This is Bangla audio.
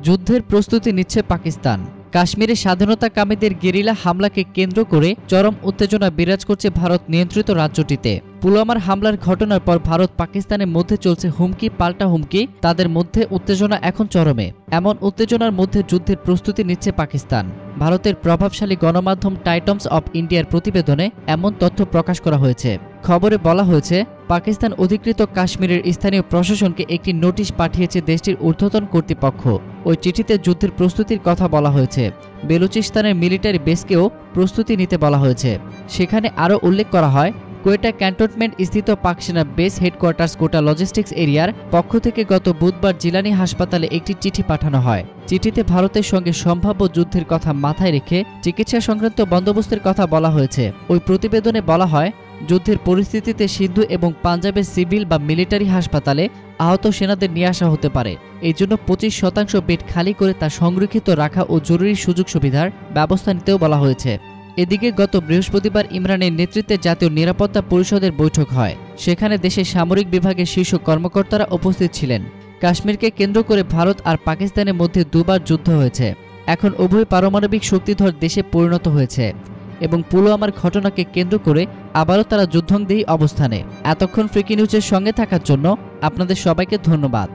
যুদ্ধের প্রস্তুতি নিচ্ছে পাকিস্তান। কাশ্মীরে স্বাধীনতাকামীদের গেরিলা হামলাকে কেন্দ্র করে চরম উত্তেজনা বিরাজ করছে ভারত নিয়ন্ত্রিত রাজ্যটিতে। পুলওয়ামার হামলার ঘটনার পর ভারত পাকিস্তানের মধ্যে চলছে হুমকি পাল্টা হুমকি। তাদের মধ্যে উত্তেজনা এখন চরমে। এমন উত্তেজনার মধ্যে যুদ্ধের প্রস্তুতি নিচ্ছে পাকিস্তান। ভারতের প্রভাবশালী গণমাধ্যম টাইমস অব ইন্ডিয়ার প্রতিবেদনে এমন তথ্য প্রকাশ করা হয়েছে। খবরে বলা হয়েছে, পাকিস্তান অধিকৃত কাশ্মীরের স্থানীয় প্রশাসনকে একটি নোটিশ পাঠিয়েছে দেশটির ঊর্ধ্বতন কর্তৃপক্ষ। ওই চিঠিতে যুদ্ধের প্রস্তুতির কথা বলা হয়েছে। বেলুচিস্তানের মিলিটারি বেসকেও প্রস্তুতি নিতে বলা হয়েছে। সেখানে আরও উল্লেখ করা হয়, কোয়েটা ক্যান্টনমেন্ট স্থিত পাক সেনা বেস হেডকোয়ার্টার্স কোটা লজিস্টিক্স এরিয়ার পক্ষ থেকে গত বুধবার জিলানি হাসপাতালে একটি চিঠি পাঠানো হয়। চিঠিতে ভারতের সঙ্গে সম্ভাব্য যুদ্ধের কথা মাথায় রেখে চিকিৎসা সংক্রান্ত বন্দোবস্তের কথা বলা হয়েছে। ওই প্রতিবেদনে বলা হয়, যুদ্ধের পরিস্থিতিতে সিন্ধু এবং পাঞ্জাবের সিভিল বা মিলিটারি হাসপাতালে আহত সেনাদের নিয়ে আসা হতে পারে। এই জন্য 25% বেড খালি করে তা সংরক্ষিত রাখা ও জরুরি সুযোগ সুবিধার ব্যবস্থা নিতেও বলা হয়েছে। এদিকে গত বৃহস্পতিবার ইমরানের নেতৃত্বে জাতীয় নিরাপত্তা পরিষদের বৈঠক হয়। সেখানে দেশের সামরিক বিভাগের শীর্ষ কর্মকর্তারা উপস্থিত ছিলেন। কাশ্মীরকে কেন্দ্র করে ভারত আর পাকিস্তানের মধ্যে দুবার যুদ্ধ হয়েছে। এখন উভয় পারমাণবিক শক্তিধর দেশে পরিণত হয়েছে এবং পুলওয়ামার ঘটনাকে কেন্দ্র করে আবারও তারা যুদ্ধংদেহী অবস্থানে। এতক্ষণ ফ্রিকি নিউজের সঙ্গে থাকার জন্য আপনাদের সবাইকে ধন্যবাদ।